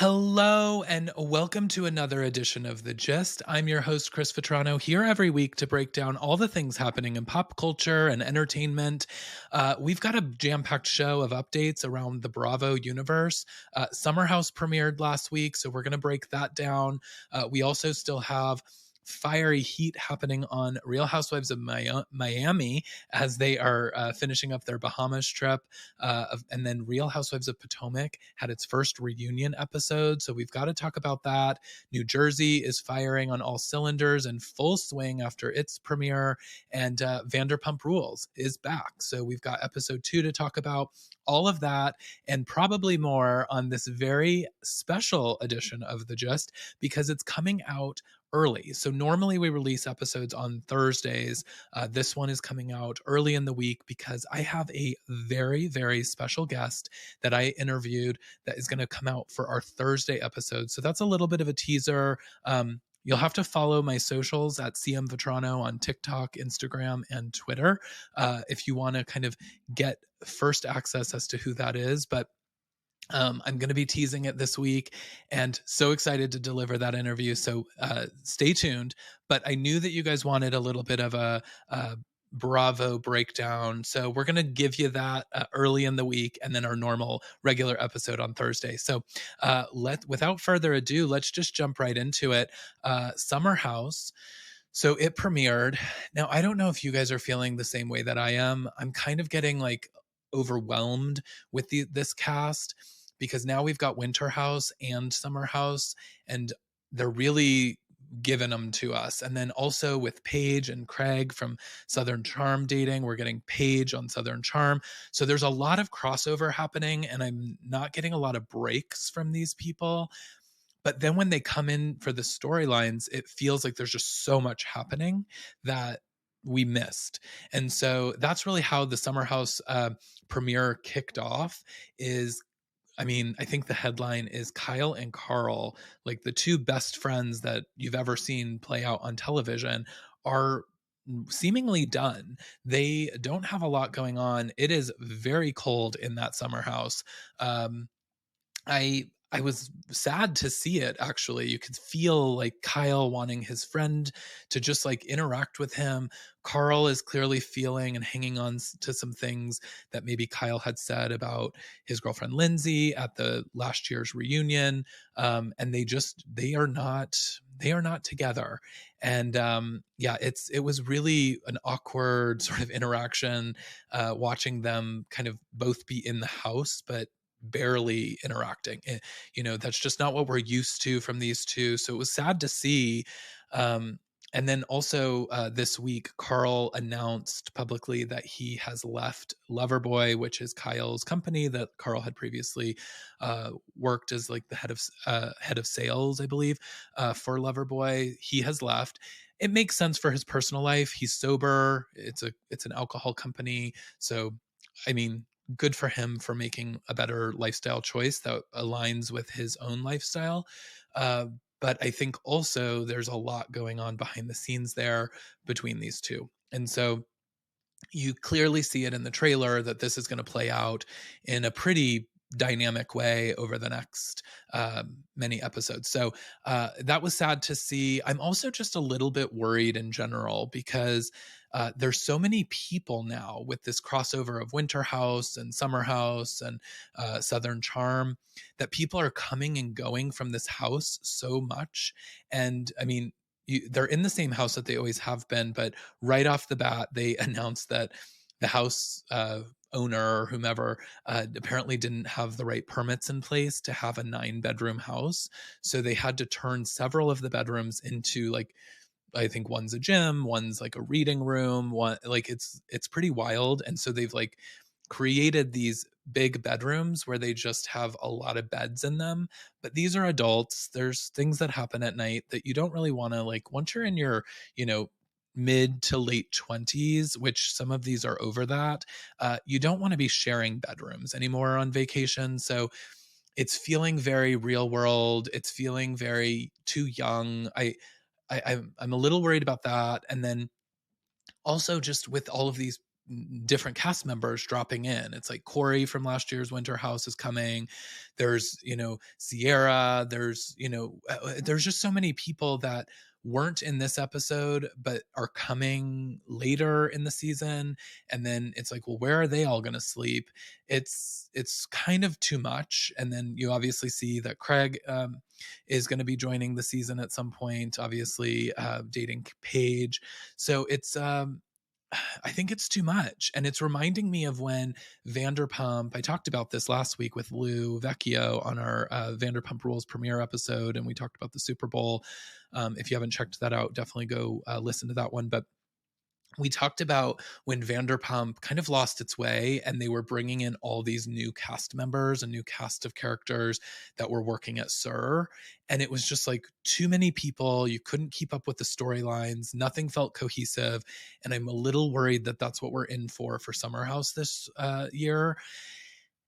Hello and welcome to another edition of The Gist. I'm your host, Chris Vetrano, here every week to break down all the things happening in pop culture and entertainment. We've got a jam packed show of updates around the Bravo universe. Summer House premiered last week, so we're going to break that down. We also still have fiery heat happening on Real Housewives of Miami as they are finishing up their Bahamas trip. And then Real Housewives of Potomac had its first reunion episode. So we've got to talk about that. New Jersey is firing on all cylinders in full swing after its premiere. And Vanderpump Rules is back. So we've got episode 2 to talk about. All of that and probably more on this very special edition of The Gist because it's coming out early. So normally we release episodes on Thursdays. This one is coming out early in the week because I have a very, very special guest that I interviewed that is going to come out for our Thursday episode. So that's a little bit of a teaser. You'll have to follow my socials at CM Vetrano on TikTok, Instagram, and Twitter if you want to kind of get first access as to who that is. But I'm going to be teasing it this week and so excited to deliver that interview. So stay tuned. But I knew that you guys wanted a little bit of a Bravo breakdown. So we're going to give you that early in the week and then our normal regular episode on Thursday. So without further ado, let's just jump right into it. Summer House. So it premiered. Now, I don't know if you guys are feeling the same way that I am. I'm kind of getting like overwhelmed with this cast because now we've got Winter House and Summer House and they're really giving them to us. And then also with Paige and Craig from Southern Charm dating, we're getting Paige on Southern Charm. So there's a lot of crossover happening and I'm not getting a lot of breaks from these people. But then when they come in for the storylines, it feels like there's just so much happening that we missed. And so that's really how the Summer House premiere kicked off I think the headline is Kyle and Carl, like the two best friends that you've ever seen play out on television, are seemingly done. They don't have a lot going on. It is very cold in that Summer House. I was sad to see it, actually. You could feel like Kyle wanting his friend to just like interact with him. Carl is clearly feeling and hanging on to some things that maybe Kyle had said about his girlfriend Lindsay at the last year's reunion. And they are not together. And it was really an awkward sort of interaction, watching them kind of both be in the house, but barely interacting. That's just not what we're used to from these two. So it was sad to see. And then also this week, Carl announced publicly that he has left Loverboy, which is Kyle's company that Carl had previously worked as like the head of sales, I believe, for Loverboy. He has left. It makes sense for his personal life. He's sober. It's an alcohol company. So, I mean, good for him for making a better lifestyle choice that aligns with his own lifestyle. But I think also there's a lot going on behind the scenes there between these two. And so you clearly see it in the trailer that this is going to play out in a pretty dynamic way over the next many episodes. So that was sad to see. I'm also just a little bit worried in general because there's so many people now with this crossover of Winter House and Summer House and Southern Charm that people are coming and going from this house so much. And I mean, they're in the same house that they always have been, but right off the bat, they announced that the house owner or whomever apparently didn't have the right permits in place to have a 9-bedroom house. So they had to turn several of the bedrooms into like, I think one's a gym, one's like a reading room, one like it's pretty wild. And so they've like created these big bedrooms where they just have a lot of beds in them. But these are adults. There's things that happen at night that you don't really want to, like, once you're in your, mid to late 20s, which some of these are over that, you don't want to be sharing bedrooms anymore on vacation. So it's feeling very real world. It's feeling very too young. I'm a little worried about that. And then also just with all of these different cast members dropping in. It's like Corey from last year's Winter House is coming. There's, Sierra. There's, there's just so many people that weren't in this episode but are coming later in the season. And then it's like, well, where are they all going to sleep? It's kind of too much. And then you obviously see that Craig is going to be joining the season at some point, obviously dating Paige. So it's I think it's too much. And it's reminding me of when Vanderpump, I talked about this last week with Lou Vecchio on our Vanderpump Rules premiere episode, and we talked about the Super Bowl. If you haven't checked that out, definitely go listen to that one. But we talked about when Vanderpump kind of lost its way and they were bringing in all these new cast members, a new cast of characters that were working at SUR. And it was just like too many people. You couldn't keep up with the storylines. Nothing felt cohesive. And I'm a little worried that that's what we're in for Summer House this year.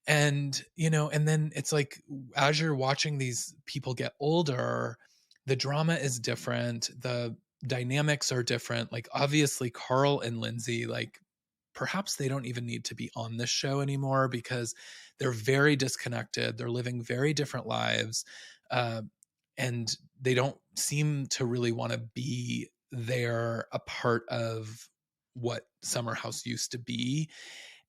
And, and then it's like, as you're watching these people get older, the drama is different. The dynamics are different. Like, obviously Carl and Lindsay, like, perhaps they don't even need to be on this show anymore because they're very disconnected. They're living very different lives. And they don't seem to really want to be there, a part of what Summer House used to be.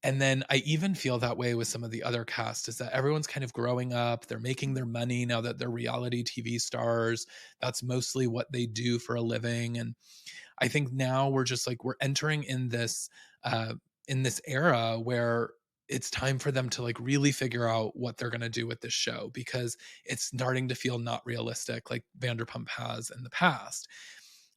And then I even feel that way with some of the other cast, is that everyone's kind of growing up. They're making their money now that they're reality TV stars. That's mostly what they do for a living. And I think now we're just like, we're entering in this era where it's time for them to like really figure out what they're going to do with this show, because it's starting to feel not realistic like Vanderpump has in the past.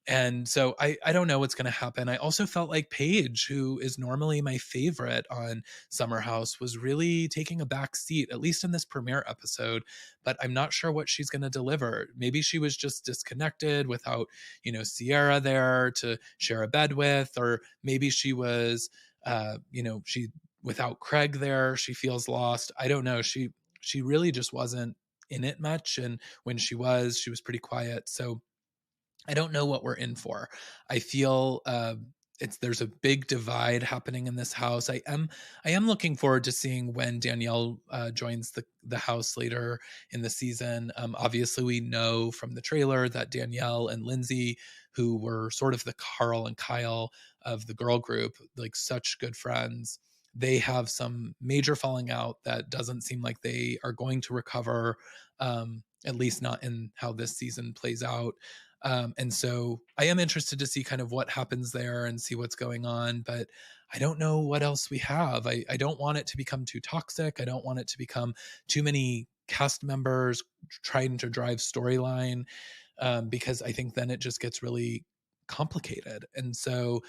And so I don't know what's going to happen. I also felt like Paige, who is normally my favorite on Summer House, was really taking a back seat, at least in this premiere episode. But I'm not sure what she's going to deliver. Maybe she was just disconnected without, Sierra there to share a bed with, or maybe she was, she without Craig there, she feels lost. I don't know. She really just wasn't in it much. And when she was pretty quiet. So I don't know what we're in for. I feel there's a big divide happening in this house. I am looking forward to seeing when Danielle joins the house later in the season. Obviously, we know from the trailer that Danielle and Lindsay, who were sort of the Carl and Kyle of the girl group, like such good friends, they have some major falling out that doesn't seem like they are going to recover, at least not in how this season plays out. And so I am interested to see kind of what happens there and see what's going on, but I don't know what else we have. I don't want it to become too toxic. I don't want it to become too many cast members trying to drive storyline, because I think then it just gets really complicated. And so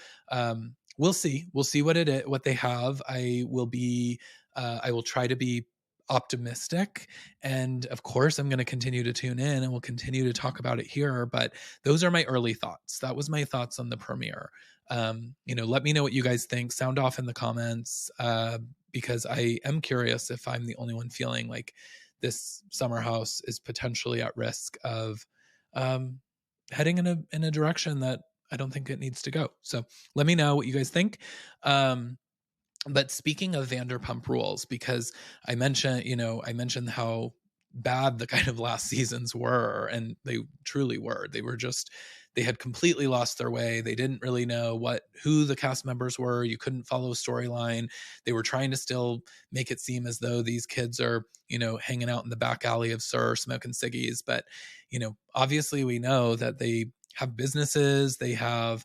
we'll see. We'll see what they have. I will try to be optimistic, and of course I'm going to continue to tune in and we'll continue to talk about it here. But those are my early thoughts. That was my thoughts on the premiere. Let me know what you guys think. Sound off in the comments, because I am curious if I'm the only one feeling like this Summer House is potentially at risk of heading in a direction that I don't think it needs to go. So let me know what you guys think. But speaking of Vanderpump Rules, because I mentioned how bad the kind of last seasons were, and they truly were. They had completely lost their way. They didn't really know who the cast members were. You couldn't follow storyline. They were trying to still make it seem as though these kids are, hanging out in the back alley of SUR smoking ciggies. But, obviously we know that they have businesses. They have,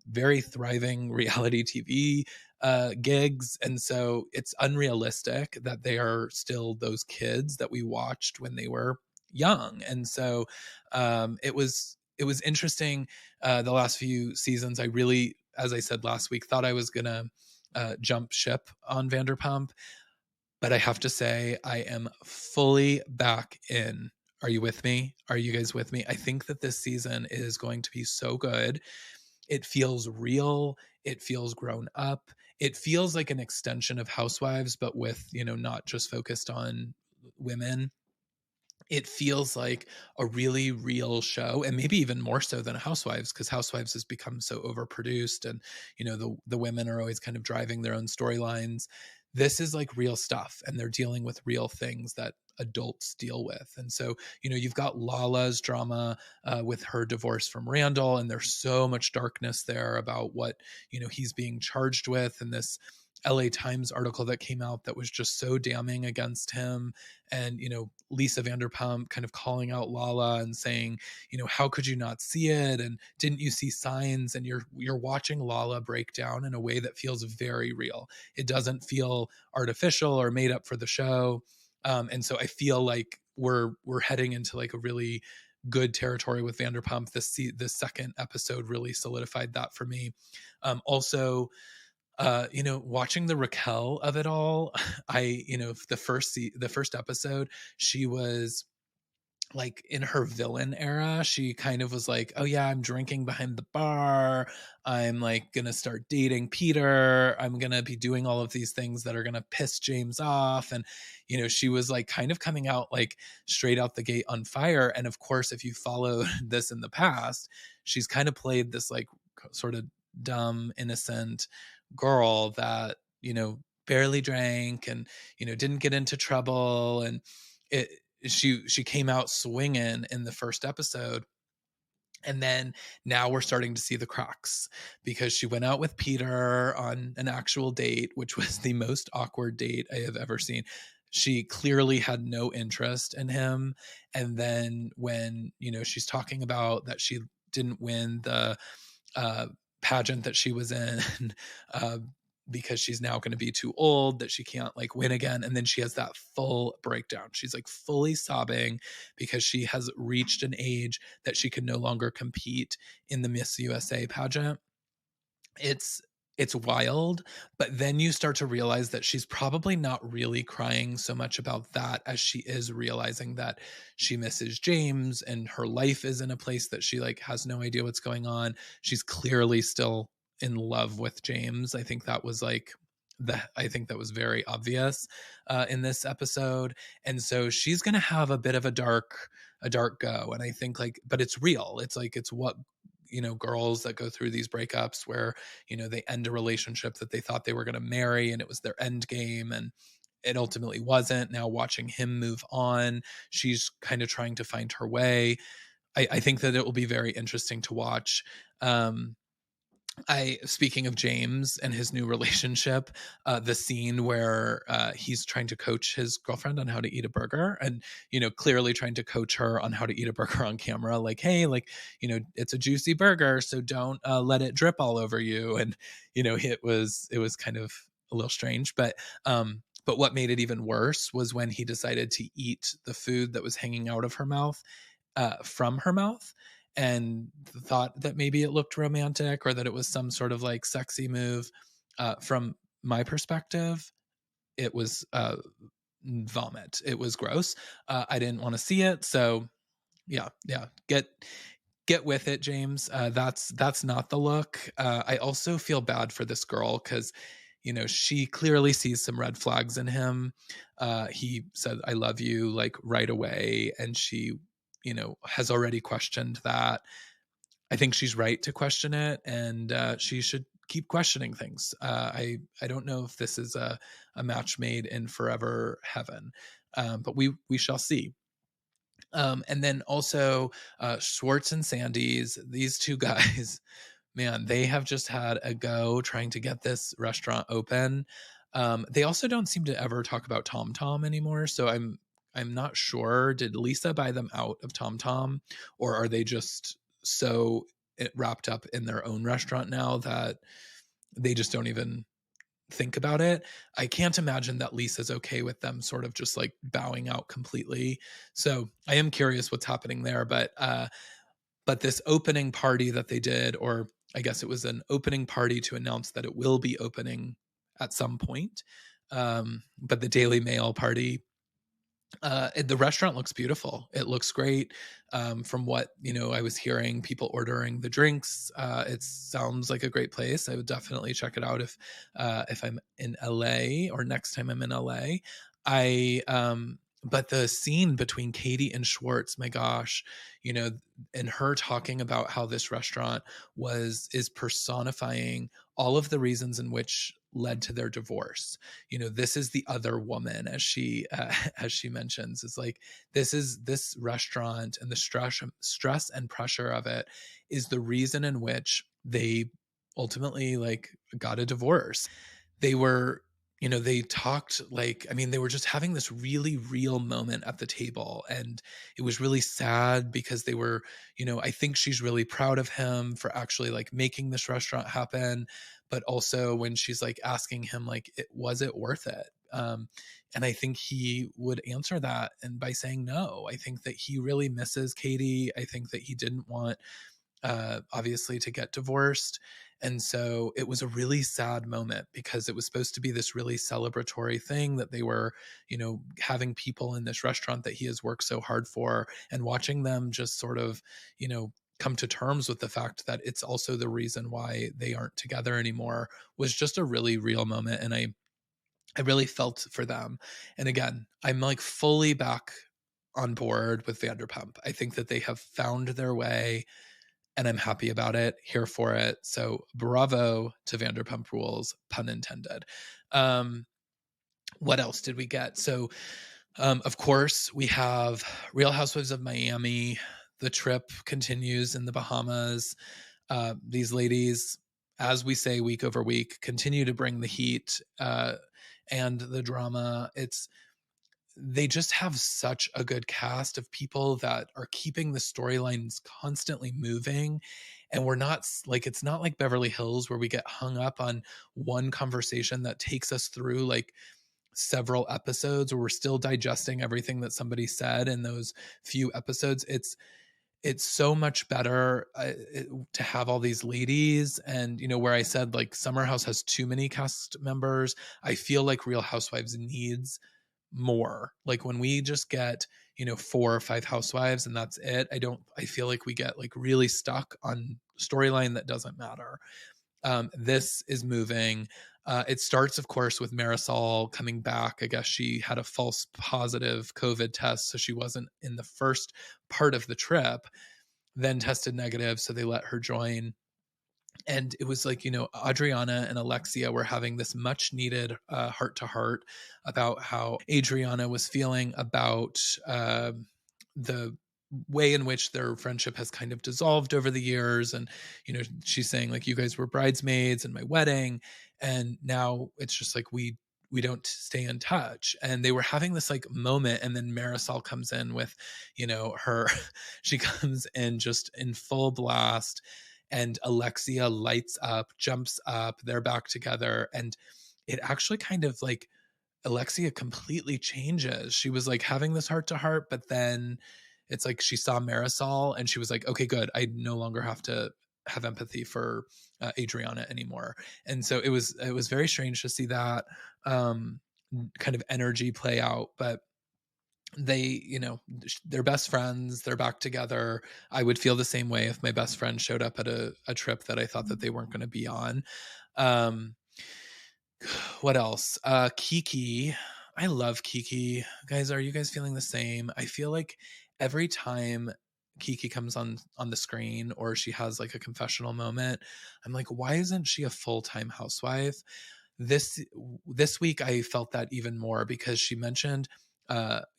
very thriving reality TV gigs. And so it's unrealistic that they are still those kids that we watched when they were young. And so it was interesting. The last few seasons, I really, as I said last week, thought I was going to jump ship on Vanderpump. But I have to say, I am fully back in. Are you with me? Are you guys with me? I think that this season is going to be so good. It feels real. It feels grown up. It feels like an extension of Housewives, but with, not just focused on women. it feels like a really real show, and maybe even more so than Housewives, because Housewives has become so overproduced, and the women are always kind of driving their own storylines. This is like real stuff, and they're dealing with real things that adults deal with. And so you've got Lala's drama with her divorce from Randall, and there's so much darkness there about what he's being charged with, and this LA Times article that came out that was just so damning against him. And Lisa Vanderpump kind of calling out Lala and saying, how could you not see it, and didn't you see signs? And you're watching Lala break down in a way that feels very real. It doesn't feel artificial or made up for the show. And so I feel like we're heading into like a really good territory with Vanderpump. This second episode really solidified that for me. Also, watching the Raquel of it all, the first episode, she was like in her villain era. She kind of was like, oh yeah, I'm drinking behind the bar. I'm like gonna start dating Peter. I'm gonna be doing all of these things that are gonna piss James off. And she was like kind of coming out like straight out the gate on fire. And of course, if you follow this in the past, she's kind of played this like sort of dumb, innocent girl that barely drank and didn't get into trouble. And it she came out swinging in the first episode. And then now we're starting to see the cracks, because she went out with Peter on an actual date, which was the most awkward date I have ever seen. She clearly had no interest in him. And then when she's talking about that she didn't win the pageant that she was in, uh, because she's now going to be too old, that she can't like win again. And then she has that full breakdown. She's like fully sobbing because she has reached an age that she can no longer compete in the Miss USA pageant. It's wild, but then you start to realize that she's probably not really crying so much about that as she is realizing that she misses James and her life is in a place that she like has no idea what's going on. She's clearly still in love with James. I think that was very obvious in this episode. And so she's going to have a bit of a dark go. And I think like, but it's real. It's like, it's what girls that go through these breakups where they end a relationship that they thought they were going to marry, and it was their end game, and it ultimately wasn't. Now watching him move on, she's kind of trying to find her way. I think that it will be very interesting to watch. Speaking of James and his new relationship, the scene where he's trying to coach his girlfriend on how to eat a burger, and clearly trying to coach her on how to eat a burger on camera, like, hey, like, it's a juicy burger, so don't let it drip all over you. And it was kind of a little strange, but what made it even worse was when he decided to eat the food that was hanging out of her mouth, from her mouth, and thought that maybe it looked romantic or that it was some sort of like sexy move. From my perspective, it was vomit. It was gross. I didn't want to see it. So yeah, get with it, James. That's not the look. I also feel bad for this girl because she clearly sees some red flags in him. He said, I love you, like right away. And she has already questioned that. I think she's right to question it, and she should keep questioning things. I don't know if this is a match made in forever heaven, but we shall see. And then also Schwartz and Sandy's, these two guys, man, they have just had a go trying to get this restaurant open. They also don't seem to ever talk about Tom Tom anymore, so I'm not sure. Did Lisa buy them out of Tom Tom, or are they just so wrapped up in their own restaurant now that they just don't even think about it? I can't imagine that Lisa's okay with them sort of just like bowing out completely. So I am curious what's happening there. But this opening party that they did, or I guess it was an opening party to announce that it will be opening at some point. But the Daily Mail party, the restaurant looks beautiful. It looks great. From what I was hearing, people ordering the drinks. It sounds like a great place. I would definitely check it out if I'm in LA, or next time I'm in LA. But the scene between Katie and Schwartz, my gosh, you know, and her talking about how this restaurant is personifying all of the reasons in which led to their divorce. You know, this is the other woman, as she as she mentions. It's like this restaurant and the stress and pressure of it is the reason in which they ultimately like got a divorce. They were, you know, they talked like, I mean, they were just having this really real moment at the table. And it was really sad because they were, you know, I think she's really proud of him for actually like making this restaurant happen. But also when she's like asking him, like, was it worth it? And I think he would answer that and by saying no. I think that he really misses Katie. I think that he didn't want obviously to get divorced. And so it was a really sad moment because it was supposed to be this really celebratory thing that they were, you know, having people in this restaurant that he has worked so hard for and watching them just sort of, you know, come to terms with the fact that it's also the reason why they aren't together anymore was just a really real moment. And I really felt for them. And again, I'm like fully back on board with Vanderpump. I think that they have found their way and I'm happy about it, here for it. So bravo to Vanderpump Rules, pun intended. What else did we get? So, of course, we have Real Housewives of Miami. The trip continues in the Bahamas. These ladies, as we say week over week, continue to bring the heat and the drama. They just have such a good cast of people that are keeping the storylines constantly moving. And we're not like, it's not like Beverly Hills where we get hung up on one conversation that takes us through like several episodes where we're still digesting everything that somebody said in those few episodes. It's so much better to have all these ladies. And, you know, where I said like Summer House has too many cast members, I feel like Real Housewives needs more. Like when we just get, you know, 4 or 5 housewives and that's it, I feel like we get like really stuck on storyline that doesn't matter. This is moving. It starts, of course, with Marisol coming back. I guess she had a false positive COVID test, so she wasn't in the first part of the trip, then tested negative, so they let her join. And it was like, you know, Adriana and Alexia were having this much needed heart to heart about how Adriana was feeling about the way in which their friendship has kind of dissolved over the years. And, you know, she's saying like, you guys were bridesmaids in my wedding. And now it's just like, we don't stay in touch. And they were having this like moment. And then Marisol comes in with, you know, she comes in just in full blast and Alexia lights up, jumps up, they're back together. And it actually kind of like Alexia completely changes. She was like having this heart to heart, but then it's like she saw Marisol and she was like, okay, good. I no longer have to have empathy for Adriana anymore. And so it was very strange to see that kind of energy play out. But they, you know, they're best friends, they're back together. I would feel the same way if my best friend showed up at a trip that I thought that they weren't going to be on. um what else? Kiki, I love Kiki. Guys, are you guys feeling the same? I feel like every time Kiki comes on the screen or she has like a confessional moment, I'm like, why isn't she a full-time housewife? This week I felt that even more because she mentioned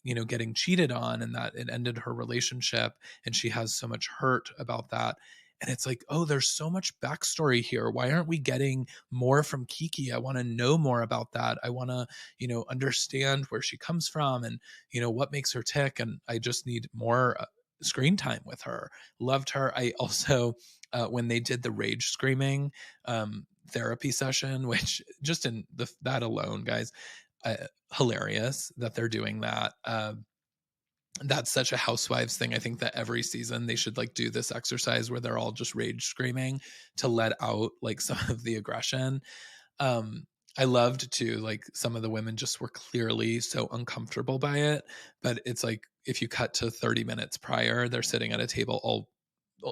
you know, getting cheated on and that it ended her relationship and she has so much hurt about that. And it's like, oh, there's so much backstory here. Why aren't we getting more from Kiki? I want to know more about that. I want to, you know, understand where she comes from and, you know, what makes her tick. And I just need more screen time with her. Loved her. I also, when they did the rage screaming therapy session, which just in that alone, guys, hilarious that they're doing that. That's such a housewives thing. I think that every season they should like do this exercise where they're all just rage screaming to let out like some of the aggression. I loved too, like some of the women just were clearly so uncomfortable by it, but it's like if you cut to 30 minutes prior, they're sitting at a table all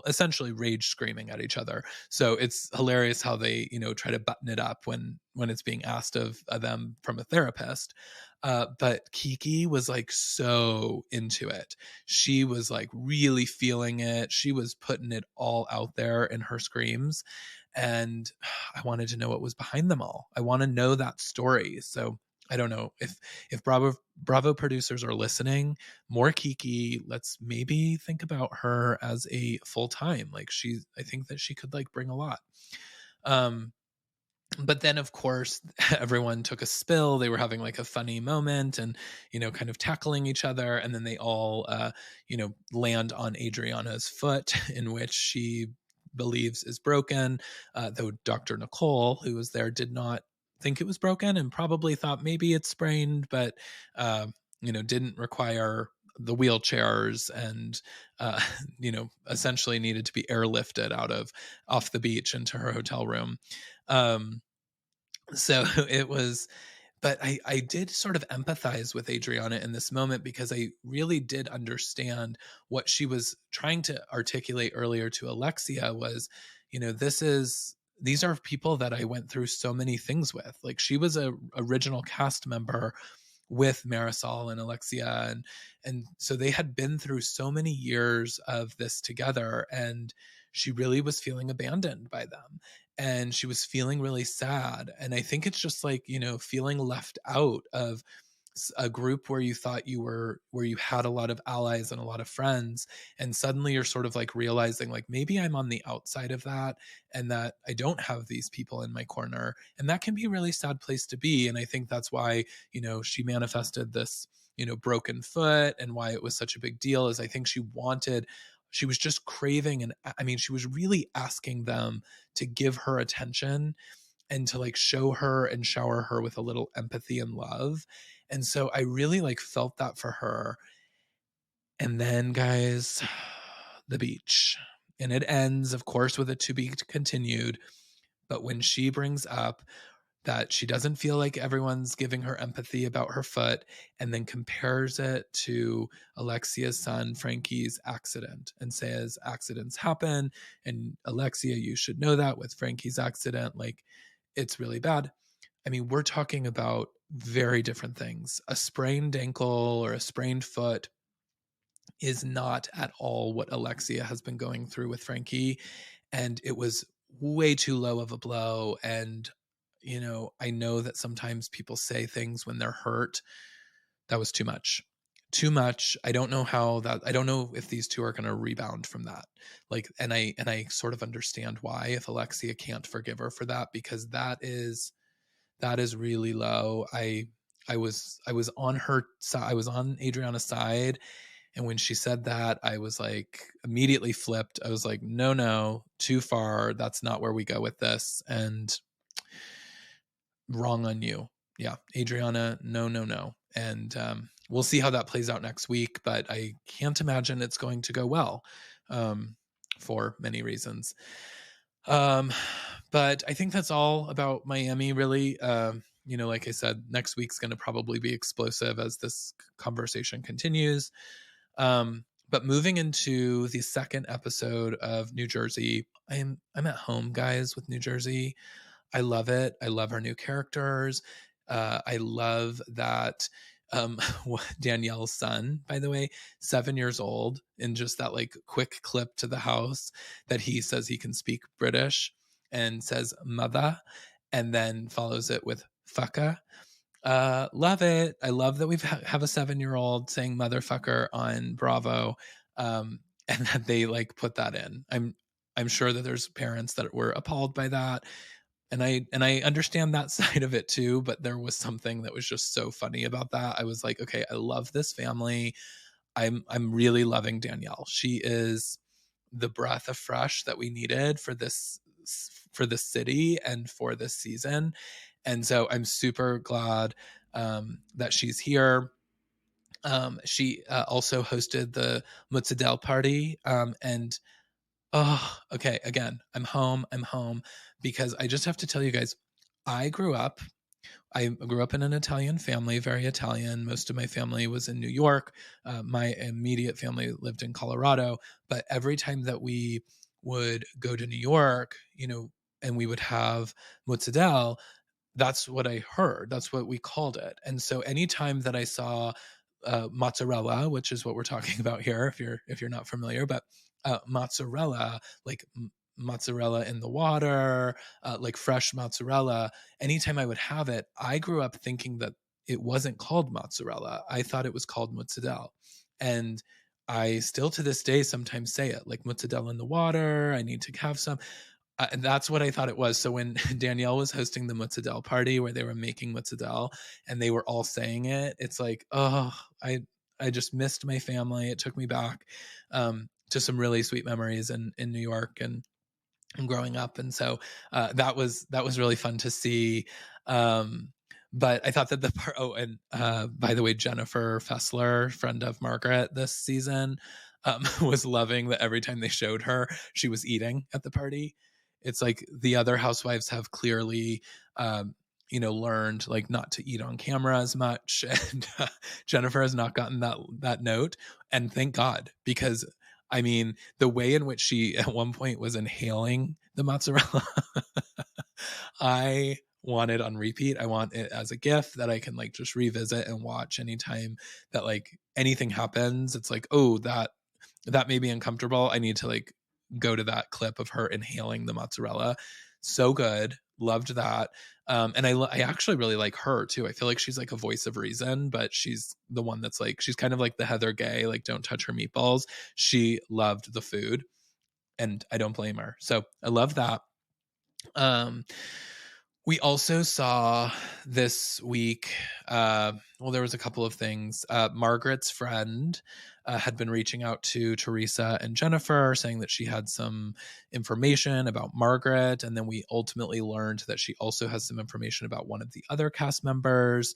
essentially rage screaming at each other. So it's hilarious how they, try to button it up when it's being asked of them from a therapist. But Kiki was like so into it. She was like really feeling it. She was putting it all out there in her screams. And I wanted to know what was behind them all. I want to know that story. So I don't know if Bravo producers are listening, more Kiki. Let's maybe think about her as a full time. Like I think that she could like bring a lot. But then of course everyone took a spill. They were having like a funny moment and kind of tackling each other, and then they all land on Adriana's foot in which she believes is broken, though Dr. Nicole, who was there, did not think it was broken and probably thought maybe it's sprained, but didn't require the wheelchairs and essentially needed to be airlifted off the beach into her hotel room. So it was, but I did sort of empathize with Adriana in this moment because I really did understand what she was trying to articulate earlier to Alexia was, these are people that I went through so many things with. Like she was a original cast member with Marisol and Alexia, and so they had been through so many years of this together, and she really was feeling abandoned by them, and she was feeling really sad. And I think it's just like feeling left out of a group where you thought where you had a lot of allies and a lot of friends, and suddenly you're sort of like realizing like maybe I'm on the outside of that, and that I don't have these people in my corner, and that can be a really sad place to be. And I think that's why she manifested this broken foot, and why it was such a big deal is I think she was just craving, and I mean she was really asking them to give her attention and to like show her and shower her with a little empathy and love. And so I really like felt that for her. And then guys, the beach. And it ends, of course, with a to be continued. But when she brings up that she doesn't feel like everyone's giving her empathy about her foot, and then compares it to Alexia's son Frankie's accident and says accidents happen, and Alexia, you should know that with Frankie's accident, like it's really bad. I mean, we're talking about very different things. A sprained ankle or a sprained foot is not at all what Alexia has been going through with Frankie. And it was way too low of a blow. And, I know that sometimes people say things when they're hurt. That was too much. Too much. I don't know if these two are going to rebound from that. Like, and I sort of understand why, if Alexia can't forgive her for that, because that is really low. I was on her side. I was on Adriana's side. And when she said that, I was like immediately flipped. I was like, no, too far. That's not where we go with this. And wrong on you. Yeah. Adriana, no. And we'll see how that plays out next week, but I can't imagine it's going to go well for many reasons. But I think that's all about Miami, really. Like I said, next week's going to probably be explosive as this conversation continues. But moving into the second episode of New Jersey, I'm at home, guys, with New Jersey. I love it. I love our new characters. I love that Danielle's son, by the way, 7 years old, in just that like quick clip to the house that he says he can speak British and says mother, and then follows it with fucker. Love it. I love that we have a 7-year-old saying motherfucker on Bravo, and that they like put that in. I'm sure that there's parents that were appalled by that. And I understand that side of it too, but there was something that was just so funny about that. I was like, okay, I love this family. I'm really loving Danielle. She is the breath of fresh that we needed for this city and for this season. And so I'm super glad that she's here. She also hosted the Mozzarella party, and oh, okay. Again, I'm home because I just have to tell you guys, I grew up I grew up in an Italian family, very Italian. Most of my family was in New York. My immediate family lived in Colorado. But every time that we would go to New York, and we would have mozzarella, that's what I heard. That's what we called it. And so anytime that I saw mozzarella, which is what we're talking about here, if you're not familiar, but mozzarella, like mozzarella in the water, like fresh mozzarella. Anytime I would have it, I grew up thinking that it wasn't called mozzarella. I thought it was called mozzarella, and I still to this day sometimes say it like mozzarella in the water. I need to have some. And that's what I thought it was. So when Danielle was hosting the mozzarella party where they were making mozzarella and they were all saying it, it's like, oh, I just missed my family. It took me back to some really sweet memories in New York and growing up. And so that was really fun to see. But I thought that the part, oh, and by the way, Jennifer Fessler, friend of Margaret this season, was loving that every time they showed her, she was eating at the party. It's like the other housewives have clearly, learned like not to eat on camera as much, and Jennifer has not gotten that note, and thank God, because I mean the way in which she at one point was inhaling the mozzarella, I want it on repeat. I want it as a gift that I can like just revisit and watch anytime that like anything happens. It's like, oh, that made me uncomfortable. I need to like go to that clip of her inhaling the mozzarella. So good. Loved that. And I actually really like her too. I feel like she's like a voice of reason, but she's the one that's like, she's kind of like the Heather Gay, like don't touch her meatballs. She loved the food and I don't blame her. So I love that. Um, we also saw this week, well, there was a couple of things. Margaret's friend had been reaching out to Teresa and Jennifer saying that she had some information about Margaret. And then we ultimately learned that she also has some information about one of the other cast members,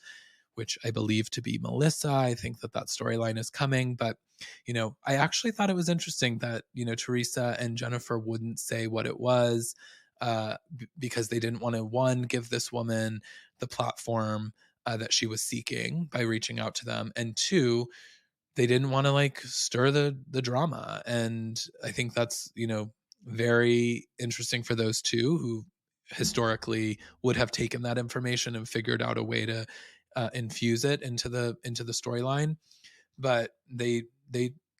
which I believe to be Melissa. I think that storyline is coming. But, I actually thought it was interesting that, Teresa and Jennifer wouldn't say what it was because they didn't want to, one, give this woman the platform that she was seeking by reaching out to them. And two, they didn't want to like stir the drama. And I think that's, very interesting for those two who historically would have taken that information and figured out a way to infuse it into the storyline. But they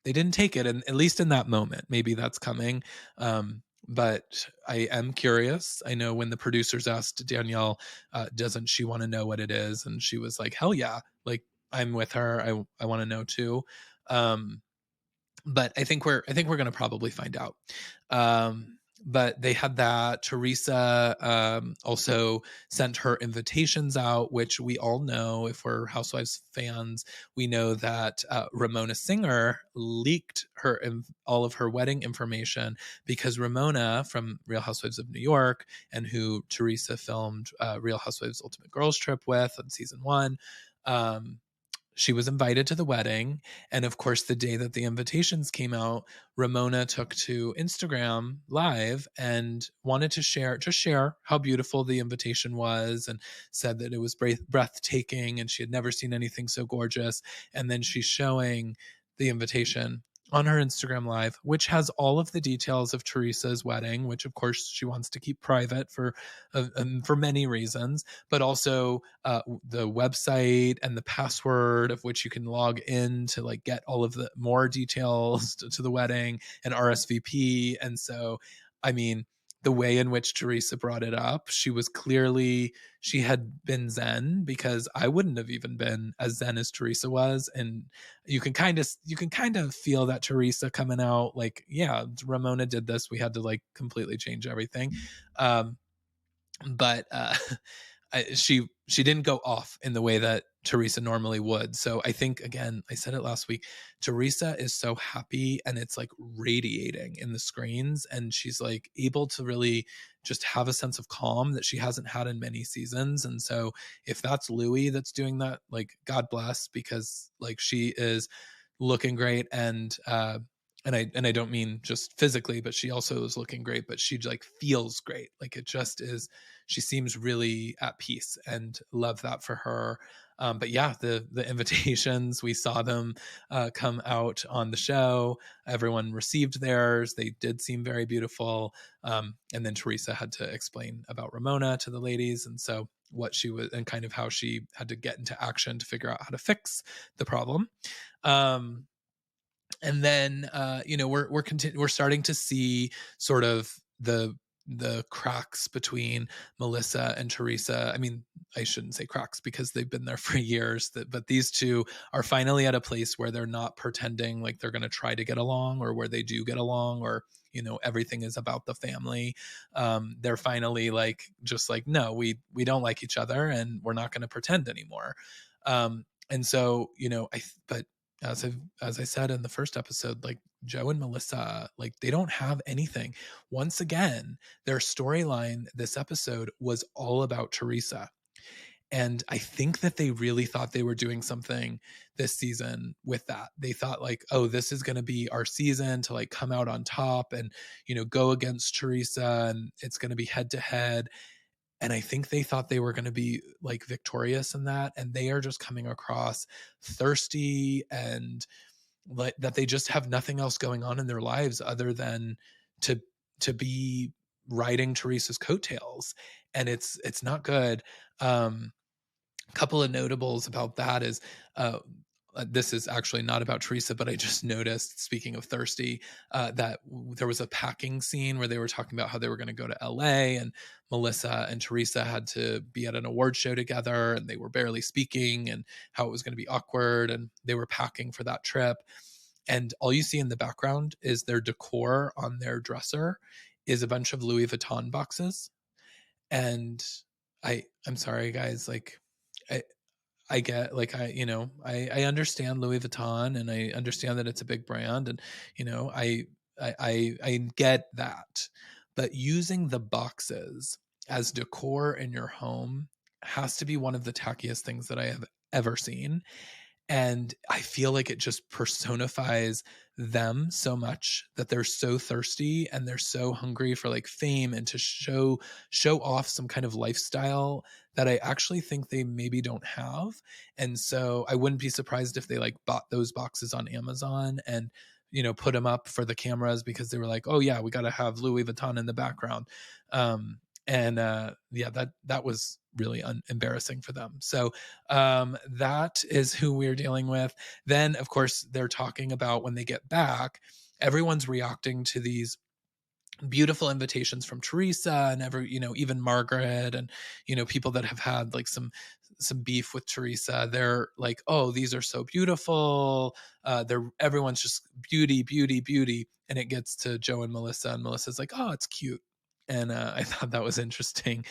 didn't take it, and at least in that moment. Maybe that's coming. But I am curious. I know when the producers asked Danielle, doesn't she want to know what it is? And she was like, hell yeah. Like, I'm with her. I want to know too. But I think we're going to probably find out. But they had that. Teresa also sent her invitations out, which we all know, if we're Housewives fans, we know that Ramona Singer leaked all of her wedding information because Ramona from Real Housewives of New York, and who Teresa filmed Real Housewives Ultimate Girls Trip with on season 1, she was invited to the wedding. And of course, the day that the invitations came out, Ramona took to Instagram Live and wanted to share how beautiful the invitation was, and said that it was breathtaking and she had never seen anything so gorgeous. And then she's showing the invitation on her Instagram Live, which has all of the details of Teresa's wedding, which of course she wants to keep private for many reasons, but also the website and the password of which you can log in to like get all of the more details to the wedding and RSVP. And so, I mean, the way in which Teresa brought it up, she had been zen, because I wouldn't have even been as zen as Teresa was. And you can kind of feel that Teresa coming out like, yeah, Ramona did this. We had to like completely change everything. But she didn't go off in the way that Teresa normally would. So I think, again, I said it last week, Teresa is so happy and it's like radiating in the screens, and she's like able to really just have a sense of calm that she hasn't had in many seasons. And so if that's Louis that's doing that, like, God bless, because like she is looking great. And and I don't mean just physically, but she also is looking great, but she like feels great. Like it just is, she seems really at peace, and love that for her. But yeah, the invitations, we saw them come out on the show. Everyone received theirs. They did seem very beautiful. And then Teresa had to explain about Ramona to the ladies, and so what she was, and kind of how she had to get into action to figure out how to fix the problem. Um, and then we're starting to see sort of the cracks between Melissa and Teresa. I mean, I shouldn't say cracks because they've been there for years, but these two are finally at a place where they're not pretending like they're going to try to get along, or where they do get along, or everything is about the family. They're finally like, just like, no, we don't like each other, and we're not going to pretend anymore. And so, but as I said in the first episode, like Joe and Melissa, like they don't have anything. Once again, their storyline this episode was all about Teresa. And I think that they really thought they were doing something this season with that. They thought like, oh, this is going to be our season to like come out on top and, go against Teresa, and it's going to be head to head. And I think they thought they were going to be like victorious in that. And they are just coming across thirsty, and like that they just have nothing else going on in their lives other than to be riding Teresa's coattails. And it's not good. Couple of notables about that is this is actually not about Teresa, but I just noticed, speaking of thirsty, that there was a packing scene where they were talking about how they were going to go to LA, and Melissa and Teresa had to be at an award show together, and they were barely speaking, and how it was going to be awkward, and they were packing for that trip. And all you see in the background is their decor on their dresser is a bunch of Louis Vuitton boxes. And I'm sorry, guys, like I get like I understand Louis Vuitton, and I understand that it's a big brand, and I get that. But using the boxes as decor in your home has to be one of the tackiest things that I have ever seen. And I feel like it just personifies them so much, that they're so thirsty and they're so hungry for like fame and to show off some kind of lifestyle that I actually think they maybe don't have. And so I wouldn't be surprised if they like bought those boxes on Amazon and put them up for the cameras, because they were like, oh yeah, we got to have Louis Vuitton in the background. And yeah, that was really embarrassing for them. So that is who we're dealing with. Then, of course, they're talking about when they get back, everyone's reacting to these beautiful invitations from Teresa, and even Margaret, and people that have had like some beef with Teresa. They're like, oh, these are so beautiful. Everyone's just beauty, beauty, beauty. And it gets to Joe and Melissa's like, oh, it's cute. And I thought that was interesting.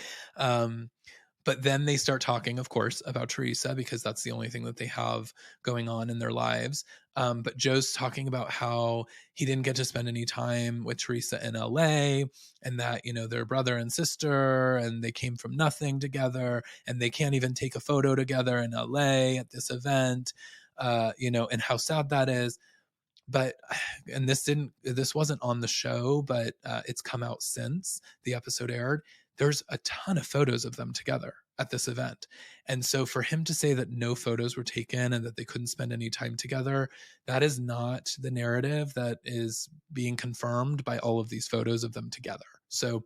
But then they start talking, of course, about Teresa, because that's the only thing that they have going on in their lives. But Joe's talking about how he didn't get to spend any time with Teresa in LA, and that, they're brother and sister, and they came from nothing together, and they can't even take a photo together in LA at this event, and how sad that is. But, and this wasn't on the show, but it's come out since the episode aired. There's a ton of photos of them together at this event. And so for him to say that no photos were taken and that they couldn't spend any time together, that is not the narrative that is being confirmed by all of these photos of them together. So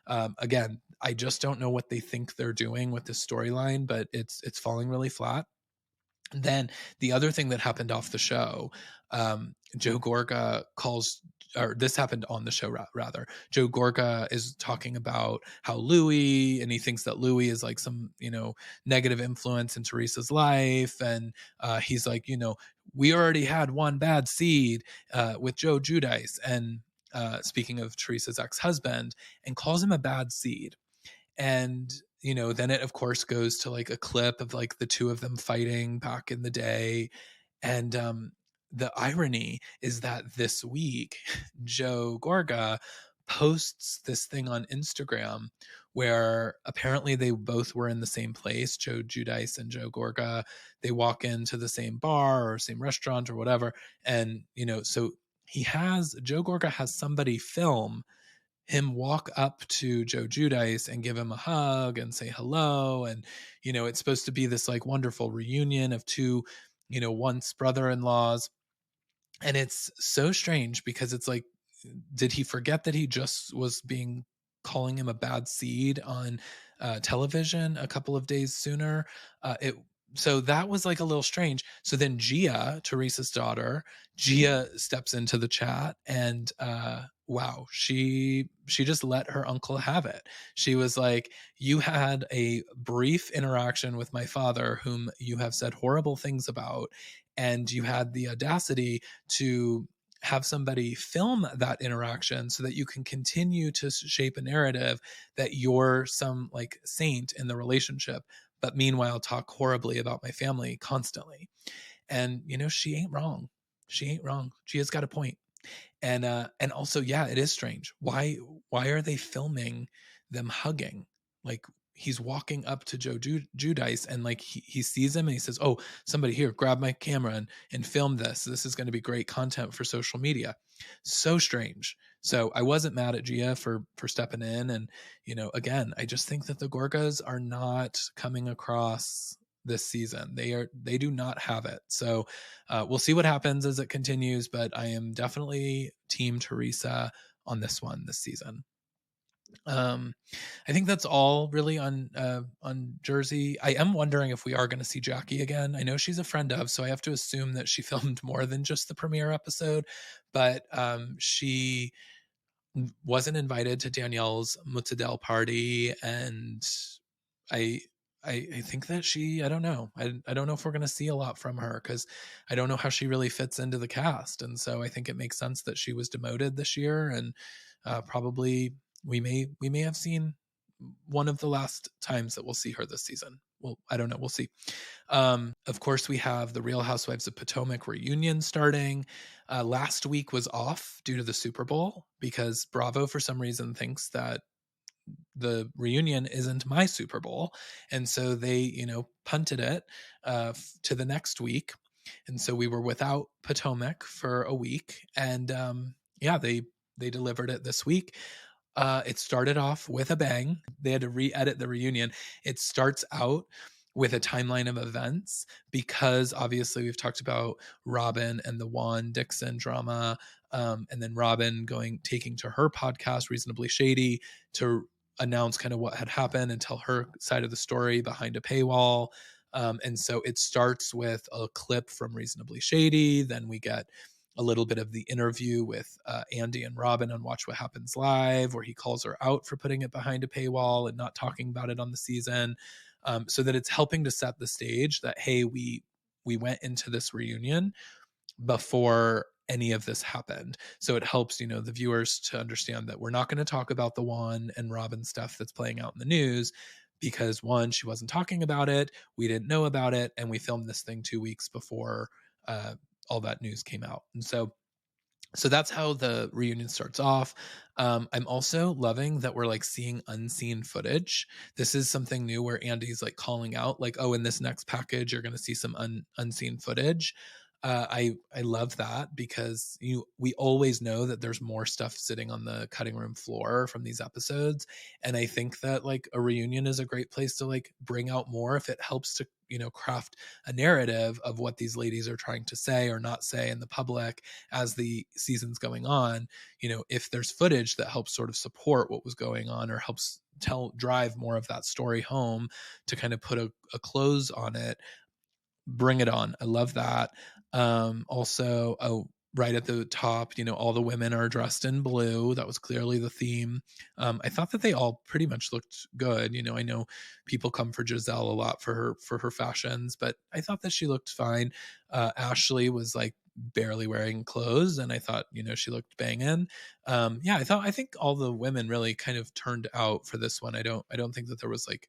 again, I just don't know what they think they're doing with this storyline, but it's falling really flat. Then the other thing that happened off the show, Joe Gorga calls, or this happened on the show rather. Joe Gorga is talking about how Louis, and he thinks that Louis is like some, negative influence in Teresa's life. And he's like, we already had one bad seed with Joe Giudice. And speaking of Teresa's ex-husband, and calls him a bad seed. And then it of course goes to like a clip of like the two of them fighting back in the day. And the irony is that this week Joe Gorga posts this thing on Instagram where apparently they both were in the same place, Joe Giudice and Joe Gorga. They walk into the same bar or same restaurant or whatever, and so Joe Gorga has somebody film him walk up to Joe Giudice and give him a hug and say hello. And, it's supposed to be this like wonderful reunion of two, once brother-in-laws. And it's so strange because it's like, did he forget that he just was calling him a bad seed on television a couple of days sooner? So that was like a little strange. So then Gia, Teresa's daughter, Gia steps into the chat and wow, she just let her uncle have it. She was like, you had a brief interaction with my father, whom you have said horrible things about, and you had the audacity to have somebody film that interaction so that you can continue to shape a narrative that you're some like saint in the relationship, but meanwhile talk horribly about my family constantly. And she ain't wrong. She ain't wrong. Gia's got a point. And also, yeah, it is strange. Why are they filming them hugging? Like, he's walking up to Joe Giudice and like he sees him and he says, oh, somebody here, grab my camera and film this. This is going to be great content for social media. So strange. So I wasn't mad at Gia for stepping in. And, again, I just think that the Gorgas are not coming across this season. They do not have it. So we'll see what happens as it continues, but I am definitely team Teresa on this one this season. I think that's all really on Jersey. I am wondering if we are going to see Jackie again. I know she's a friend of, so I have to assume that she filmed more than just the premiere episode, but she wasn't invited to Danielle's Mozzarella party, and I think that I don't know. I don't know if we're going to see a lot from her because I don't know how she really fits into the cast, and so I think it makes sense that she was demoted this year, and probably we may have seen one of the last times that we'll see her this season. Well, I don't know. We'll see. Of course, we have the Real Housewives of Potomac reunion starting. Last week was off due to the Super Bowl because Bravo, for some reason, thinks that the reunion isn't my Super Bowl. And so they, punted it to the next week. And so we were without Potomac for a week. And yeah, they delivered it this week. It started off with a bang. They had to re-edit the reunion. It starts out with a timeline of events because obviously we've talked about Robin and the Juan Dixon drama, and then Robin taking to her podcast, Reasonably Shady, to announce kind of what had happened and tell her side of the story behind a paywall. And so it starts with a clip from Reasonably Shady. Then we get a little bit of the interview with Andy and Robin on Watch What Happens Live, where he calls her out for putting it behind a paywall and not talking about it on the season, so that it's helping to set the stage that, hey, we went into this reunion before any of this happened. So it helps, the viewers to understand that we're not going to talk about the Juan and Robin stuff that's playing out in the news because, one, she wasn't talking about it, we didn't know about it, and we filmed this thing 2 weeks before all that news came out. And so that's how the reunion starts off. I'm also loving that we're like seeing unseen footage. This is something new where Andy's like calling out like, oh, in this next package, you're going to see some unseen footage. I love that because we always know that there's more stuff sitting on the cutting room floor from these episodes. And I think that like a reunion is a great place to like bring out more if it helps to, craft a narrative of what these ladies are trying to say or not say in the public as the season's going on. If there's footage that helps sort of support what was going on or helps drive more of that story home to kind of put a close on it, bring it on. I love that. Also, right at the top, all the women are dressed in blue. That was clearly the theme. I thought that they all pretty much looked good. I know people come for Giselle a lot for her fashions, but I thought that she looked fine. Ashley was like barely wearing clothes, and I thought, she looked banging. Yeah, I think all the women really kind of turned out for this one. I don't think that there was like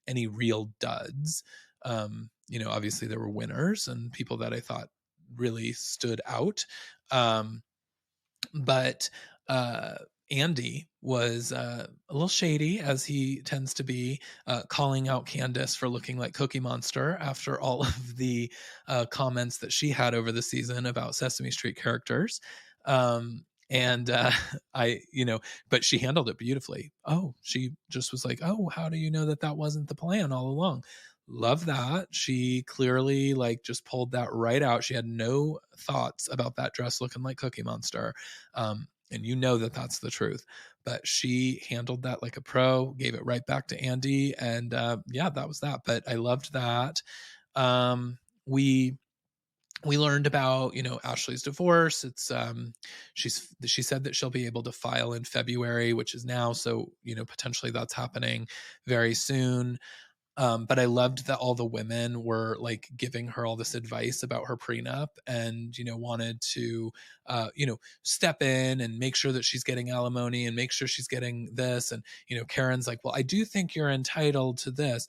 any real duds. Obviously there were winners and people that I thought really stood out. But Andy was a little shady, as he tends to be, calling out Candace for looking like Cookie Monster after all of the comments that she had over the season about Sesame Street characters. And I, but she handled it beautifully. Oh, she just was like, oh, how do you know that that wasn't the plan all along? Love that. She clearly like just pulled that right out. She had no thoughts about that dress looking like Cookie Monster. And you know that that's the truth. But she handled that like a pro, gave it right back to Andy. And yeah, that was that. But I loved that. Um, we we learned about Ashley's divorce. It's she said that she'll be able to file in February, which is now, so potentially that's happening very soon. But I loved that all the women were like giving her all this advice about her prenup, and wanted to step in and make sure that she's getting alimony and make sure she's getting this. And Karen's like, well, I do think you're entitled to this.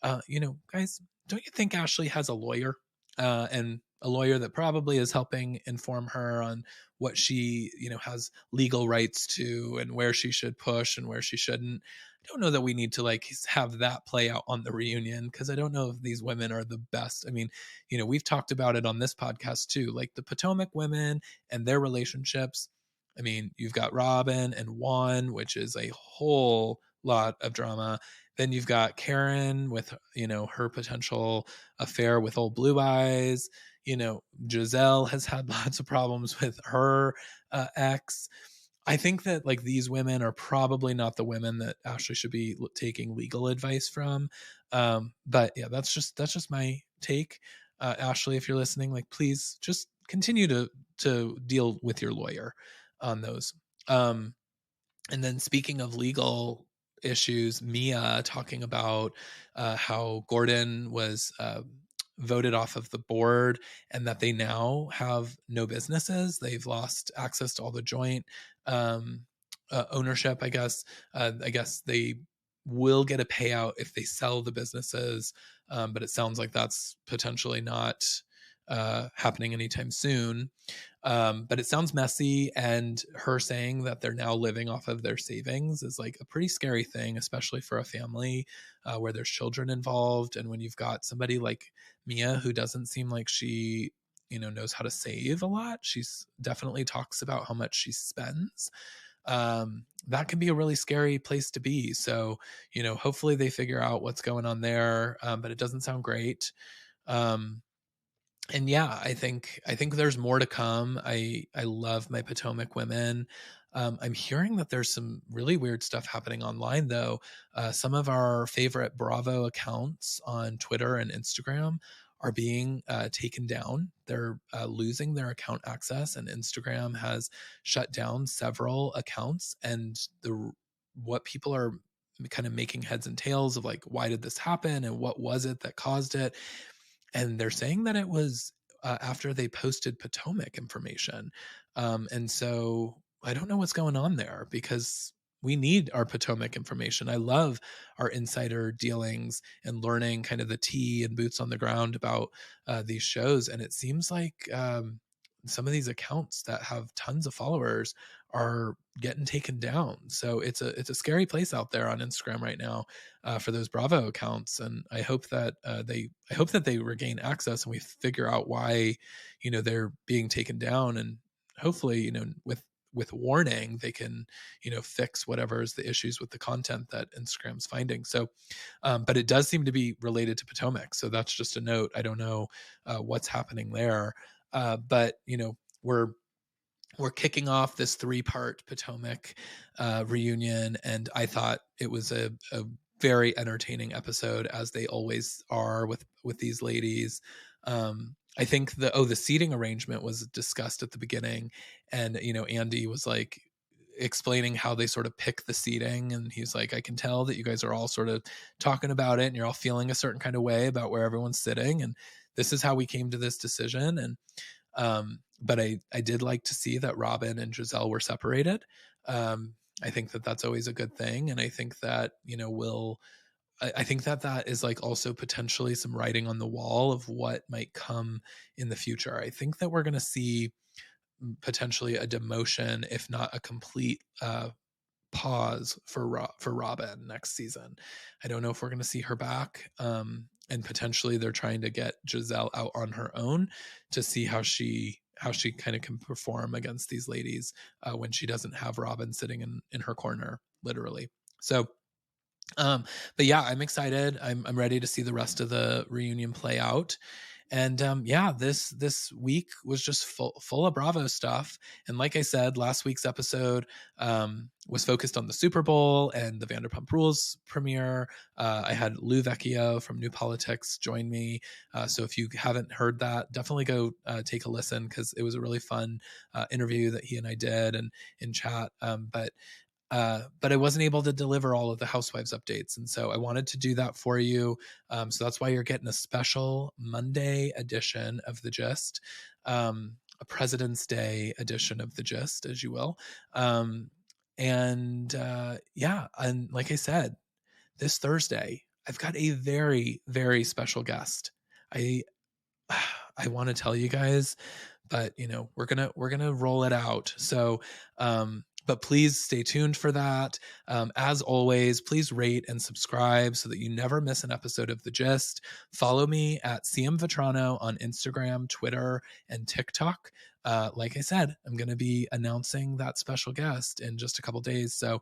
Guys, don't you think Ashley has a lawyer, and a lawyer that probably is helping inform her on what she, has legal rights to, and where she should push and where she shouldn't? I don't know that we need to like have that play out on the reunion, because I don't know if these women are the best. I mean, we've talked about it on this podcast too, like the Potomac women and their relationships. I mean, you've got Robin and Juan, which is a whole lot of drama. Then you've got Karen with, her potential affair with old Blue Eyes. Giselle has had lots of problems with her ex. I think that like these women are probably not the women that Ashley should be taking legal advice from. But yeah, that's just my take. Ashley, if you're listening, like please just continue to deal with your lawyer on those. And then speaking of legal issues, Mia talking about how Gordon was voted off of the board, and that they now have no businesses. They've lost access to all the joint ownership, I guess. I guess they will get a payout if they sell the businesses, but it sounds like that's potentially not happening anytime soon. But it sounds messy, and her saying that they're now living off of their savings is like a pretty scary thing, especially for a family where there's children involved. And when you've got somebody like Mia, who doesn't seem like she knows how to save a lot. She's definitely talks about how much she spends. That can be a really scary place to be. So hopefully they figure out what's going on there, but it doesn't sound great. And yeah, I think there's more to come. I love my Potomac women. I'm hearing that there's some really weird stuff happening online, though. Some of our favorite Bravo accounts on Twitter and Instagram are being taken down. They're losing their account access, and Instagram has shut down several accounts. And what people are kind of making heads and tails of, like, why did this happen and what was it that caused it? And they're saying that it was after they posted Potomac information. And so I don't know what's going on there, because we need our Potomac information. I love our insider dealings and learning kind of the tea and boots on the ground about these shows. And it seems like some of these accounts that have tons of followers are getting taken down. So it's a scary place out there on Instagram right now for those Bravo accounts. And I hope that they regain access, and we figure out why they're being taken down. And hopefully with warning, they can fix whatever is the issues with the content that Instagram's finding. So but it does seem to be related to Potomac, so that's just a note. I don't know what's happening there. But we're kicking off this 3-part Potomac reunion, and I thought it was a very entertaining episode, as they always are with these ladies. I think the seating arrangement was discussed at the beginning, and Andy was like explaining how they sort of pick the seating, and he's like, I can tell that you guys are all sort of talking about it, and you're all feeling a certain kind of way about where everyone's sitting, and this is how we came to this decision. And but I did like to see that Robin and Giselle were separated. I think that that's always a good thing, and I think that I think that that is like also potentially some writing on the wall of what might come in the future. I think that we're going to see potentially a demotion, if not a complete pause for Robin next season. I don't know if we're going to see her back. And potentially they're trying to get Giselle out on her own to see how how she kind of can perform against these ladies when she doesn't have Robin sitting in her corner, literally. So but yeah, I'm excited. I'm ready to see the rest of the reunion play out. And yeah, this week was just full of Bravo stuff. And like I said, last week's episode was focused on the Super Bowl and the Vanderpump Rules premiere. I had Lou Vecchio from New Politics join me. So if you haven't heard that, definitely go take a listen, because it was a really fun interview that he and I did and in chat. But I wasn't able to deliver all of the Housewives updates. And so I wanted to do that for you. So that's why you're getting a special Monday edition of The Gist, a President's Day edition of The Gist, as you will. Yeah, and like I said, this Thursday, I've got a very, very special guest. I want to tell you guys, but we're gonna roll it out. So but please stay tuned for that. As always, please rate and subscribe so that you never miss an episode of The Gist. Follow me at CM Vetrano on Instagram, Twitter, and TikTok. Like I said, I'm going to be announcing that special guest in just a couple days. So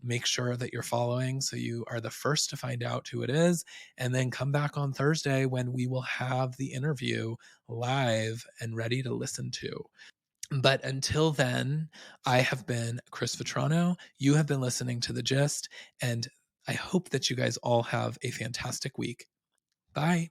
make sure that you're following so you are the first to find out who it is. And then come back on Thursday when we will have the interview live and ready to listen to. But until then, I have been Chris Vetrano. You have been listening to The Gist, and I hope that you guys all have a fantastic week. Bye.